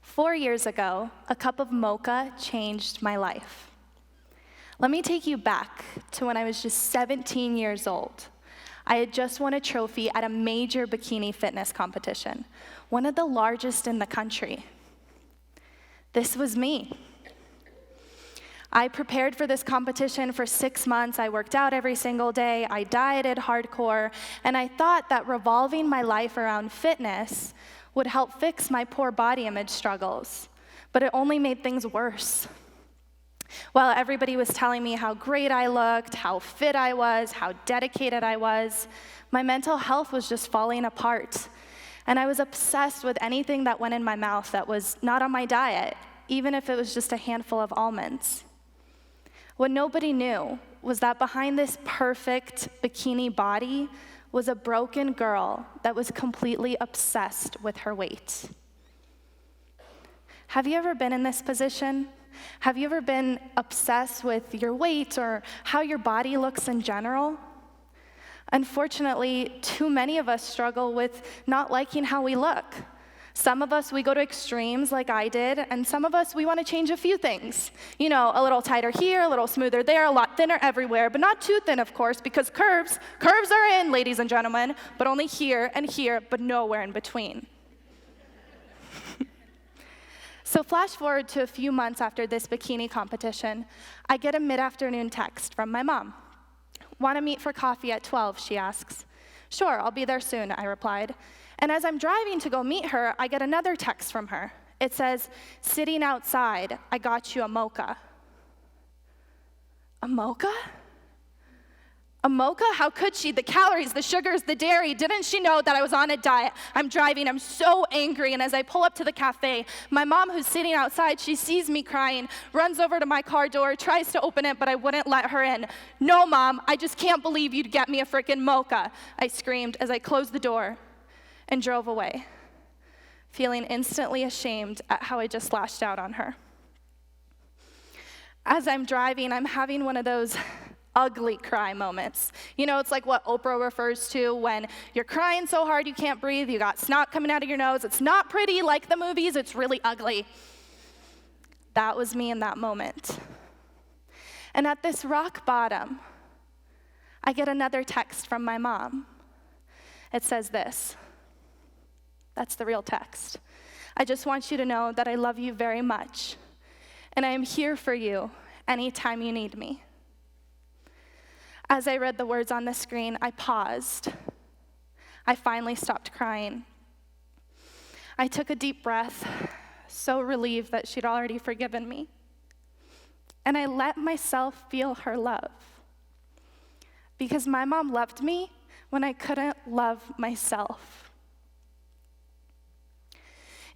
4 years ago, a cup of mocha changed my life. Let me take you back to when I was just 17 years old. I had just won a trophy at a major bikini fitness competition, one of the largest in the country. This was me. I prepared for this competition for 6 months. I worked out every single day. I dieted hardcore, and I thought that revolving my life around fitness would help fix my poor body image struggles, but it only made things worse. While everybody was telling me how great I looked, how fit I was, how dedicated I was, my mental health was just falling apart. And I was obsessed with anything that went in my mouth that was not on my diet, even if it was just a handful of almonds. What nobody knew was that behind this perfect bikini body was a broken girl that was completely obsessed with her weight. Have you ever been in this position? Have you ever been obsessed with your weight or how your body looks in general? Unfortunately, too many of us struggle with not liking how we look. Some of us, we go to extremes like I did, and some of us, we want to change a few things. You know, a little tighter here, a little smoother there, a lot thinner everywhere, but not too thin, of course, because curves are in, ladies and gentlemen, but only here and here, but nowhere in between. So flash forward to a few months after this bikini competition, I get a mid-afternoon text from my mom. "Want to meet for coffee at 12, she asks. "Sure, I'll be there soon," I replied. And as I'm driving to go meet her, I get another text from her. It says, "Sitting outside, I got you a mocha." A mocha? A mocha? How could she? The calories, the sugars, the dairy. Didn't she know that I was on a diet? I'm driving, I'm so angry, and as I pull up to the cafe, my mom, who's sitting outside, she sees me crying, runs over to my car door, tries to open it, but I wouldn't let her in. "No, Mom, I just can't believe you'd get me a frickin' mocha," I screamed as I closed the door and drove away, feeling instantly ashamed at how I just lashed out on her. As I'm driving, I'm having one of those ugly cry moments. You know, it's like what Oprah refers to when you're crying so hard you can't breathe, you got snot coming out of your nose. It's not pretty like the movies, it's really ugly. That was me in that moment. And at this rock bottom, I get another text from my mom. It says this. That's the real text. "I just want you to know that I love you very much, and I am here for you anytime you need me." As I read the words on the screen, I paused. I finally stopped crying. I took a deep breath, so relieved that she'd already forgiven me. And I let myself feel her love. Because my mom loved me when I couldn't love myself.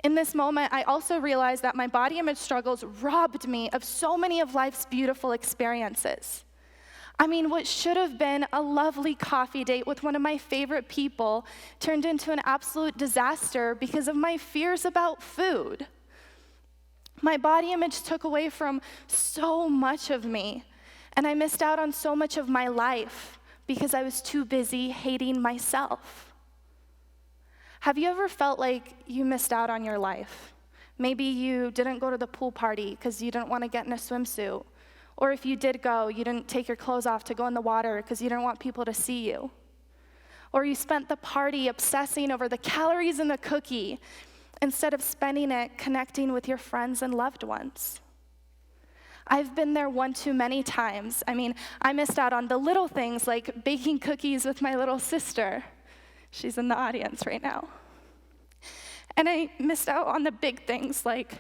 In this moment, I also realized that my body image struggles robbed me of so many of life's beautiful experiences. I mean, what should have been a lovely coffee date with one of my favorite people turned into an absolute disaster because of my fears about food. My body image took away from so much of me, and I missed out on so much of my life because I was too busy hating myself. Have you ever felt like you missed out on your life? Maybe you didn't go to the pool party because you didn't want to get in a swimsuit. Or if you did go, you didn't take your clothes off to go in the water because you didn't want people to see you. Or you spent the party obsessing over the calories in the cookie instead of spending it connecting with your friends and loved ones. I've been there one too many times. I mean, I missed out on the little things like baking cookies with my little sister. She's in the audience right now. And I missed out on the big things like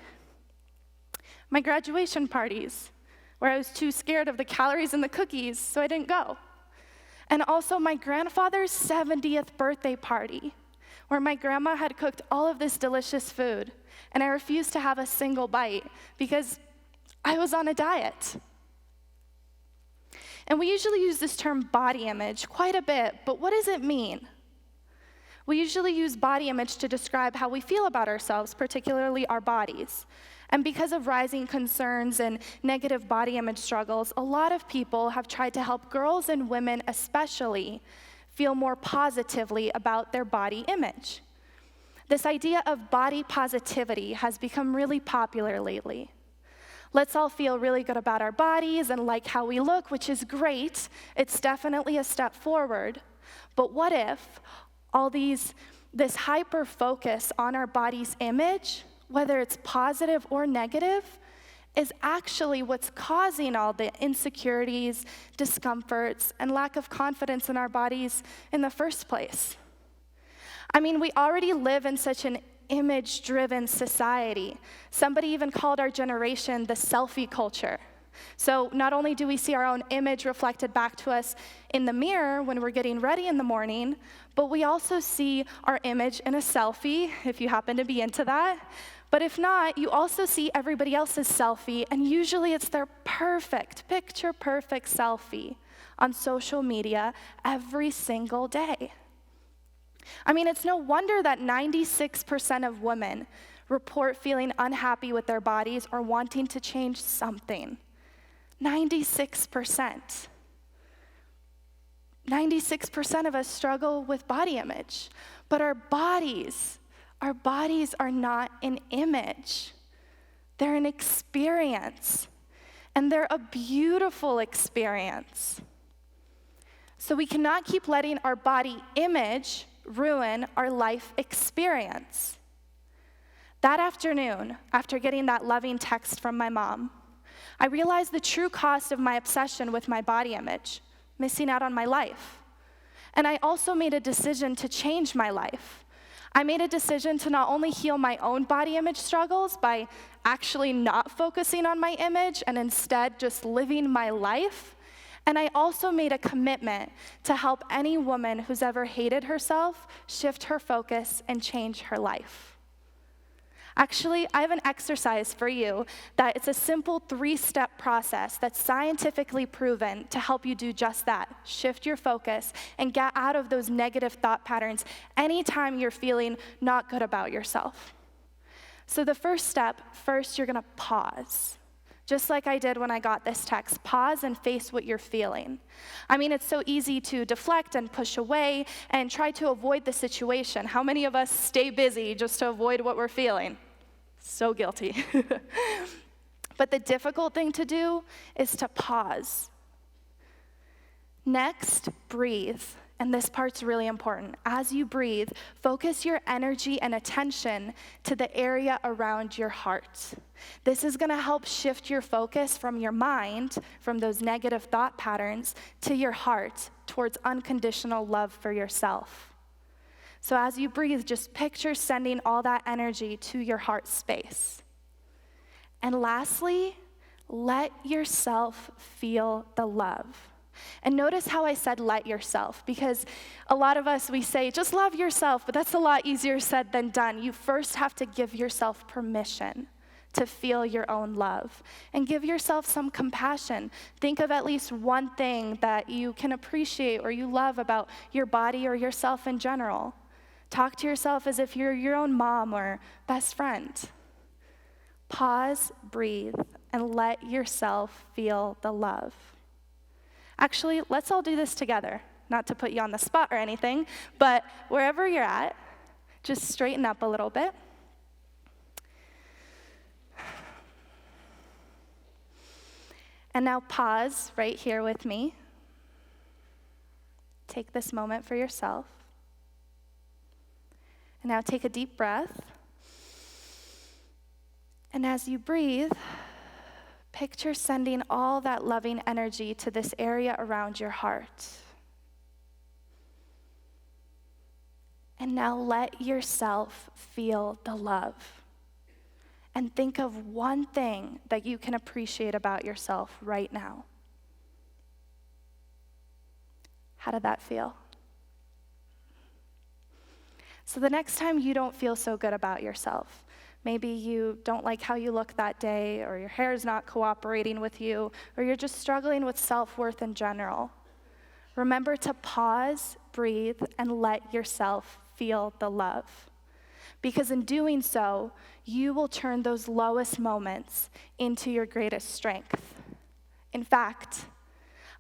my graduation parties, where I was too scared of the calories in the cookies, so I didn't go. And also my grandfather's 70th birthday party, where my grandma had cooked all of this delicious food, and I refused to have a single bite because I was on a diet. And we usually use this term body image quite a bit, but what does it mean? We usually use body image to describe how we feel about ourselves, particularly our bodies. And because of rising concerns and negative body image struggles, a lot of people have tried to help girls and women especially feel more positively about their body image. This idea of body positivity has become really popular lately. Let's all feel really good about our bodies and like how we look, which is great. It's definitely a step forward. But what if this hyper focus on our body's image, whether it's positive or negative, is actually what's causing all the insecurities, discomforts, and lack of confidence in our bodies in the first place? I mean, we already live in such an image-driven society. Somebody even called our generation the selfie culture. So not only do we see our own image reflected back to us in the mirror when we're getting ready in the morning, but we also see our image in a selfie, if you happen to be into that. But if not, you also see everybody else's selfie, and usually it's their perfect, picture-perfect selfie on social media every single day. I mean, it's no wonder that 96% of women report feeling unhappy with their bodies or wanting to change something. 96%. 96% of us struggle with body image, but our bodies are not an image. They're an experience, and they're a beautiful experience. So we cannot keep letting our body image ruin our life experience. That afternoon, after getting that loving text from my mom, I realized the true cost of my obsession with my body image, missing out on my life. And I also made a decision to change my life. I made a decision to not only heal my own body image struggles by actually not focusing on my image and instead just living my life, and I also made a commitment to help any woman who's ever hated herself shift her focus and change her life. Actually, I have an exercise for you that it's a simple 3-step process that's scientifically proven to help you do just that. Shift your focus and get out of those negative thought patterns anytime you're feeling not good about yourself. So the first step, you're gonna pause. Just like I did when I got this text, pause and face what you're feeling. I mean, it's so easy to deflect and push away and try to avoid the situation. How many of us stay busy just to avoid what we're feeling? So guilty. But the difficult thing to do is to pause. Next, breathe. And this part's really important. As you breathe, focus your energy and attention to the area around your heart. This is gonna help shift your focus from your mind, from those negative thought patterns, to your heart, towards unconditional love for yourself. So as you breathe, just picture sending all that energy to your heart space. And lastly, let yourself feel the love. And notice how I said let yourself, because a lot of us, we say, just love yourself, but that's a lot easier said than done. You first have to give yourself permission to feel your own love and give yourself some compassion. Think of at least one thing that you can appreciate or you love about your body or yourself in general. Talk to yourself as if you're your own mom or best friend. Pause, breathe, and let yourself feel the love. Actually, let's all do this together. Not to put you on the spot or anything, but wherever you're at, just straighten up a little bit. And now pause right here with me. Take this moment for yourself. And now take a deep breath. And as you breathe, picture sending all that loving energy to this area around your heart. And now let yourself feel the love. And think of one thing that you can appreciate about yourself right now. How did that feel? So the next time you don't feel so good about yourself, maybe you don't like how you look that day, or your hair is not cooperating with you, or you're just struggling with self-worth in general. Remember to pause, breathe, and let yourself feel the love. Because in doing so, you will turn those lowest moments into your greatest strength. In fact,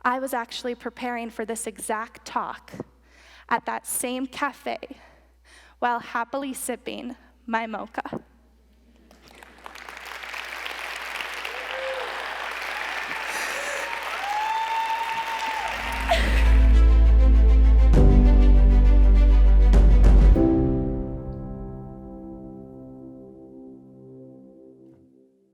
I was actually preparing for this exact talk, at that same cafe while happily sipping my mocha.